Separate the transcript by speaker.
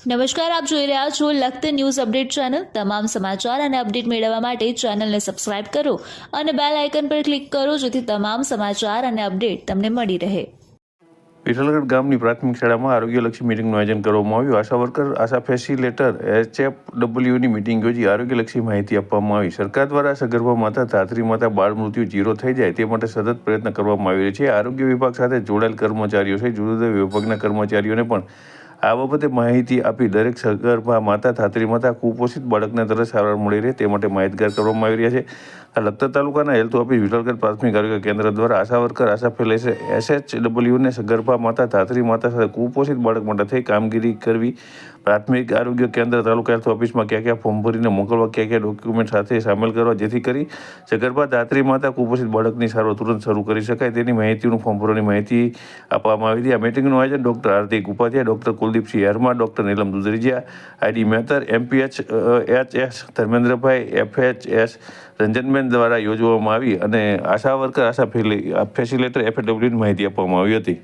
Speaker 1: નમસ્કાર, આપ જોઈ રહ્યા છો લખત ન્યૂઝ અપડેટ ચેનલ। તમામ સમાચાર અને અપડેટ મેળવવા માટે ચેનલને સબસ્ક્રાઇબ કરો અને બેલ આઇકન પર ક્લિક કરો જેથી તમામ સમાચાર અને અપડેટ તમને મળી રહે।
Speaker 2: વિઠ્ઠલગઢ ગામની પ્રાથમિક શાળામાં આરોગ્યલક્ષી મીટિંગનું આયોજન કરવામાં આવ્યું। આશા વર્કર, આશા ફેસિલેટર, HFWની મીટિંગ યોજી આરોગ્યલક્ષી માહિતી આપવામાં આવી। સરકાર દ્વારા સગર્ભા માતા, ધાત્રી માતા બાળ મૃત્યુ ઝીરો થઈ જાય તે માટે સતત પ્રયત્ન કરવામાં આવી રહ્યા છે। આરોગ્ય વિભાગ સાથે જોડાયેલ કર્મચારીઓ છે, જુદા જુદા વિભાગના કર્મચારીઓને પણ આ બાબતે માહિતી આપી દરેક સગર્ભા માતા, ધાત્રી માતા, કુપોષિત બાળકને તરત સારવાર મળી રહે તે માટે માહિતગાર કરવામાં આવી રહ્યા છે। આ લખતર તાલુકાના હેલ્થ ઓફિસ વિઠ્ઠલગઢ પ્રાથમિક આરોગ્ય કેન્દ્ર દ્વારા આશા વર્કર, આશા ફેસિલેટર, SHWને સગર્ભા માતા, ધાત્રી માતા સાથે કુપોષિત બાળક માટે થઈ કામગીરી કરવી। પ્રાથમિક આરોગ્ય કેન્દ્ર, તાલુકા હેલ્થ ઓફિસમાં ક્યાં ફોર્મ ભરીને મોકલવા, ક્યાં ડોક્યુમેન્ટ સાથે સામેલ કરવા, જેથી કરી સગર્ભા ધાત્રી માતા, કુપોષિત બાળકની સારવાર તુરંત શરૂ કરી શકાય તેની માહિતીનું ફોર્મ ભરવાની માહિતી આપવામાં આવી હતી। આ મીટિંગનું આયોજન doctor Hardik Upadhyay, doctor Kuldeepsinh Herma, doctor Neelam Dudhrejiya, ID Metar, MPH HS ધર્મેન્દ્રભાઈ, FHS રંજનબેન દ્વારા યોજવામાં આવી અને આશા વર્કર, આશા ફેસિલેટર, FHWની માહિતી આપવામાં આવી હતી।